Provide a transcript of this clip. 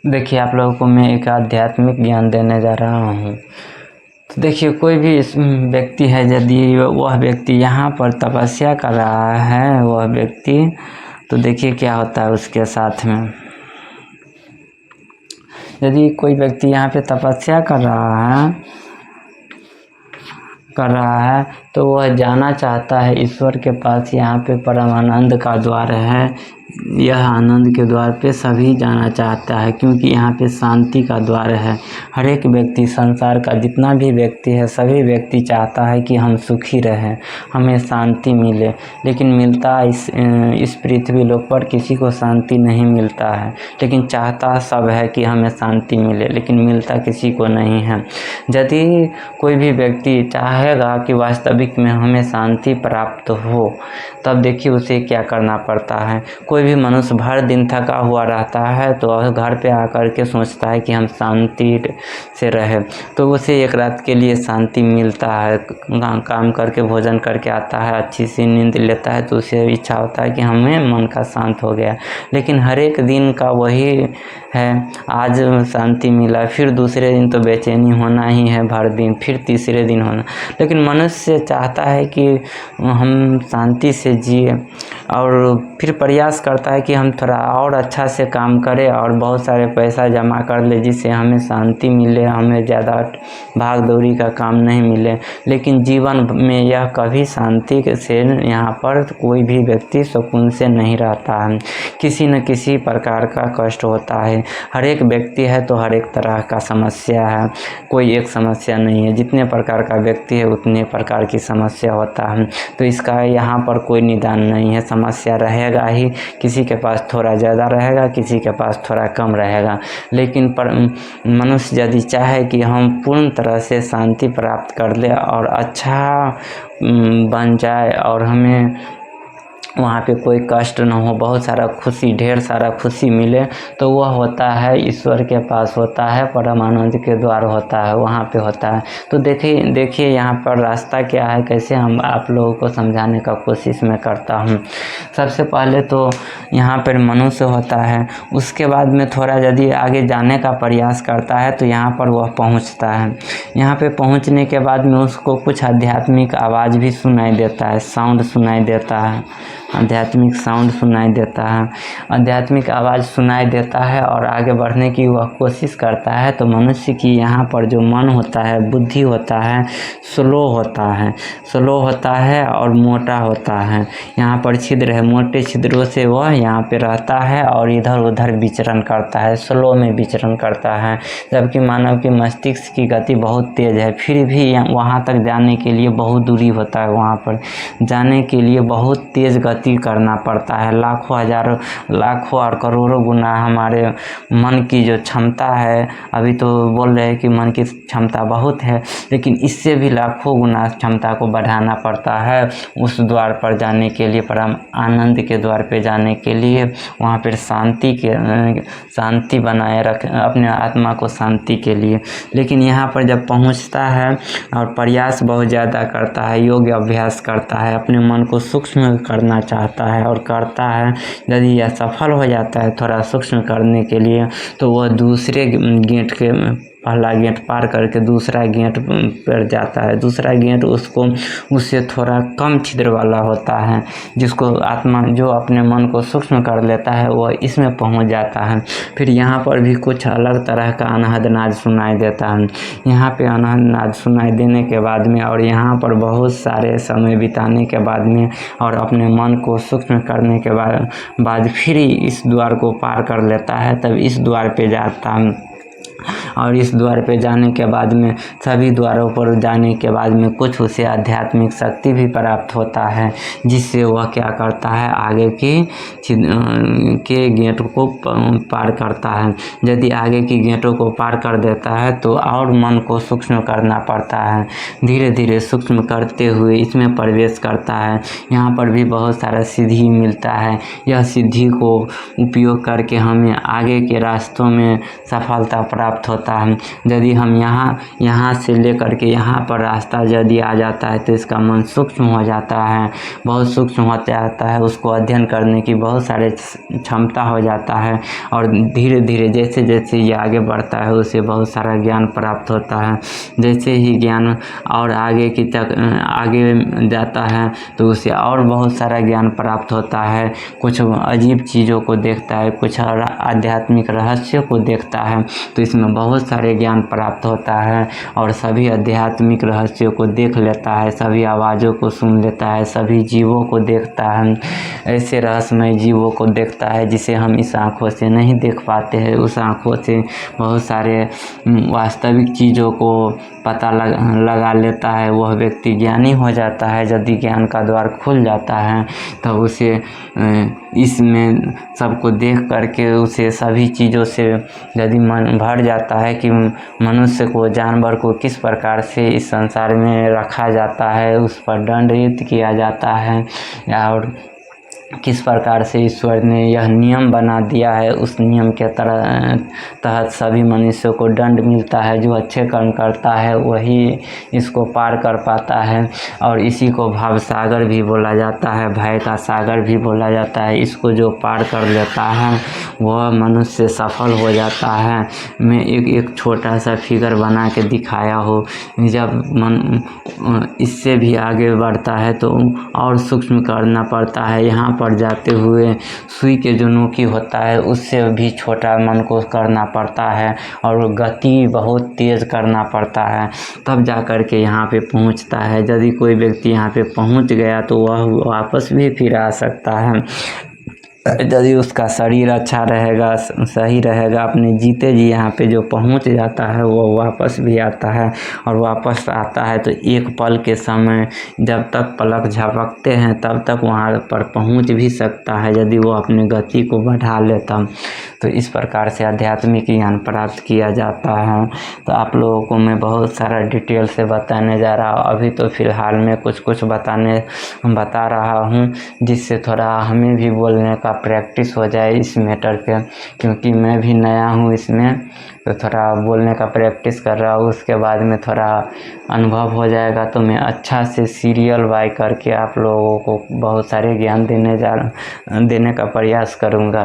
देखिए, आप लोगों को मैं एक आध्यात्मिक ज्ञान देने जा रहा हूँ। तो देखिए, कोई भी व्यक्ति है, यदि वह व्यक्ति यहाँ पर तपस्या कर रहा है, वह व्यक्ति, तो देखिए क्या होता है उसके साथ में। यदि कोई व्यक्ति यहाँ पे तपस्या कर रहा है तो वह जाना चाहता है ईश्वर के पास। यहाँ पे परम आनंद का द्वार है, यह आनंद के द्वार पे सभी जाना चाहता है, क्योंकि यहाँ पे शांति का द्वार है। हर एक व्यक्ति, संसार का जितना भी व्यक्ति है, सभी व्यक्ति चाहता है कि हम सुखी रहें, हमें शांति मिले। लेकिन मिलता इस पृथ्वी लोक पर किसी को शांति नहीं मिलता है, लेकिन चाहता सब है कि हमें शांति मिले, लेकिन मिलता किसी को नहीं है। यदि कोई भी व्यक्ति चाहेगा कि वास्तविक में हमें शांति प्राप्त हो, तब देखिए उसे क्या करना पड़ता है। कोई भी मनुष्य भर दिन थका हुआ रहता है तो घर पे आकर के सोचता है कि हम शांति से रहे, तो उसे एक रात के लिए शांति मिलता है। काम करके भोजन करके आता है, अच्छी सी नींद लेता है, तो उसे इच्छा होता है कि हमें मन का शांत हो गया। लेकिन हर एक दिन का वही है, आज शांति मिला, फिर दूसरे दिन तो बेचैनी होना ही है भर दिन, फिर तीसरे दिन होना। लेकिन मनुष्य चाहता है कि हम शांति से जिए, और फिर प्रयास करता है कि हम थोड़ा और अच्छा से काम करें और बहुत सारे पैसा जमा कर ले, जिससे हमें शांति मिले, हमें ज़्यादा भाग दौड़ी का काम नहीं मिले। लेकिन जीवन में यह कभी शांति से यहाँ पर कोई भी व्यक्ति सुकून से नहीं रहता है, किसी न किसी प्रकार का कष्ट होता है। हर एक व्यक्ति है तो हर एक तरह का समस्या है, कोई एक समस्या नहीं है। जितने प्रकार का व्यक्ति है उतने प्रकार की समस्या होता है, तो इसका यहाँ पर कोई निदान नहीं है। समस्या रहेगा ही, किसी के पास थोड़ा ज़्यादा रहेगा, किसी के पास थोड़ा कम रहेगा। लेकिन मनुष्य यदि चाहे कि हम पूर्ण तरह से शांति प्राप्त कर ले और अच्छा बन जाए और हमें वहाँ पे कोई कष्ट न हो, बहुत सारा खुशी, ढेर सारा खुशी मिले, तो वह होता है ईश्वर के पास होता है, परमानंद के द्वार होता है, वहाँ पे होता है। तो देखिए यहाँ पर रास्ता क्या है, कैसे हम आप लोगों को समझाने का कोशिश मैं करता हूँ। सबसे पहले तो यहाँ पर मनुष्य होता है, उसके बाद में थोड़ा यदि आगे जाने का प्रयास करता है तो यहाँ पर वह पहुँचता है। यहाँ पे पहुँचने के बाद में उसको कुछ आध्यात्मिक आवाज़ भी सुनाई देता है, साउंड सुनाई देता है, आध्यात्मिक साउंड सुनाई देता है, आध्यात्मिक आवाज़ सुनाई देता है, और आगे बढ़ने की वह कोशिश करता है। तो मनुष्य की यहाँ पर जो मन होता है, बुद्धि होता है, स्लो होता है और मोटा होता है। यहाँ पर छिद्र है, मोटे छिद्रों से वह यहाँ पे रहता है और इधर उधर विचरण करता है, स्लो में विचरण करता है। जबकि मानव के मस्तिष्क की गति बहुत तेज़ है, फिर भी वहाँ तक जाने के लिए बहुत दूरी होता है। वहाँ पर जाने के लिए बहुत तेज़ गति करना पड़ता है, लाखों और करोड़ों गुना हमारे मन की जो क्षमता है। अभी तो बोल रहे हैं कि मन की क्षमता बहुत है, लेकिन इससे भी लाखों गुना क्षमता को बढ़ाना पड़ता है उस द्वार पर जाने के लिए, परम आनंद के द्वार पे जाने के लिए। वहाँ पर शांति बनाए रख, अपने आत्मा को शांति के लिए। लेकिन यहाँ पर जब पहुँचता है और प्रयास बहुत ज़्यादा करता है, योग अभ्यास करता है, अपने मन को सूक्ष्म करना चाहता है और करता है, यदि यह सफल हो जाता है थोड़ा सूक्ष्म करने के लिए, तो वह दूसरे गेट के, पहला गेट पार करके दूसरा गेट पर जाता है। दूसरा गेट उससे थोड़ा कम छिद्र वाला होता है, जिसको आत्मा जो अपने मन को सूक्ष्म कर लेता है वह इसमें पहुंच जाता है। फिर यहाँ पर भी कुछ अलग तरह का अनहद नाद सुनाई देता है। यहाँ पे अनहद नाद सुनाई देने के बाद में और यहाँ पर बहुत सारे समय बिताने के बाद में और अपने मन को सूक्ष्म करने के बाद फिर इस द्वार को पार कर लेता है। तब इस द्वार पे जाता है, और इस द्वार पे जाने के बाद में, सभी द्वारों पर जाने के बाद में कुछ उसे आध्यात्मिक शक्ति भी प्राप्त होता है, जिससे वह क्या करता है, आगे के गेट को पार करता है। यदि आगे की गेटों को पार कर देता है तो और मन को सूक्ष्म करना पड़ता है, धीरे धीरे सूक्ष्म करते हुए इसमें प्रवेश करता है। यहाँ पर भी बहुत सारा सिद्धि मिलता है। यह सिद्धि को उपयोग करके हमें आगे के रास्तों में सफलता प्राप्त होता होता है। यदि हम यहाँ से लेकर के यहाँ पर रास्ता यदि आ जाता है तो इसका मन सूक्ष्म हो जाता है, बहुत सूक्ष्म होता जाता है, उसको अध्ययन करने की बहुत सारे क्षमता हो जाता है और धीरे धीरे जैसे जैसे ये आगे बढ़ता है उसे बहुत सारा ज्ञान प्राप्त होता है। जैसे ही ज्ञान और आगे जाता है तो उसे और बहुत सारा ज्ञान प्राप्त होता है, कुछ अजीब चीज़ों को देखता है, कुछ आध्यात्मिक रहस्य को देखता है, तो इसमें बहुत सारे ज्ञान प्राप्त होता है और सभी आध्यात्मिक रहस्यों को देख लेता है, सभी आवाज़ों को सुन लेता है, सभी जीवों को देखता है, ऐसे रहस्यमय जीवों को देखता है जिसे हम इस आँखों से नहीं देख पाते हैं। उस आँखों से बहुत सारे वास्तविक चीज़ों को पता लगा लेता है, वह व्यक्ति ज्ञानी हो जाता है। यदि ज्ञान का द्वार खुल जाता है तब उसे इसमें सबको देख करके उसे सभी चीज़ों से यदि मन भर जाता है कि मनुष्य को, जानवर को किस प्रकार से इस संसार में रखा जाता है, उस पर दंडित किया जाता है और किस प्रकार से ईश्वर ने यह नियम बना दिया है, उस नियम के तहत सभी मनुष्यों को दंड मिलता है। जो अच्छे कर्म करता है वही इसको पार कर पाता है और इसी को भव सागर भी बोला जाता है, भय का सागर भी बोला जाता है। इसको जो पार कर लेता है वह मनुष्य सफल हो जाता है। मैं एक छोटा सा फिगर बना के दिखाया हो, जब मन इससे भी आगे बढ़ता है तो और सूक्ष्म करना पड़ता है। यहाँ पर जाते हुए सुई के जो नोकी होता है उससे भी छोटा मन को करना पड़ता है और गति बहुत तेज़ करना पड़ता है, तब जा कर के यहाँ पे पहुँचता है। यदि कोई व्यक्ति यहाँ पे पहुँच गया तो वह वापस भी फिर आ सकता है। यदि उसका शरीर अच्छा रहेगा, सही रहेगा, अपने जीते जी यहाँ पे जो पहुँच जाता है वो वापस भी आता है और वापस आता है तो एक पल के समय जब तक पलक झपकते हैं तब तक वहाँ पर पहुँच भी सकता है, यदि वो अपनी गति को बढ़ा लेता। तो इस प्रकार से आध्यात्मिक ज्ञान प्राप्त किया जाता है। तो आप लोगों को मैं बहुत सारा डिटेल से बताने जा रहा हूँ। अभी तो फ़िलहाल में कुछ बता रहा हूँ जिससे थोड़ा हमें भी बोलने का प्रैक्टिस हो जाए इस मैटर पे, क्योंकि मैं भी नया हूँ इसमें, तो थोड़ा बोलने का प्रैक्टिस कर रहा हूँ। उसके बाद में थोड़ा अनुभव हो जाएगा तो मैं अच्छा से सीरियल बाय करके आप लोगों को बहुत सारे ज्ञान देने का प्रयास करूँगा।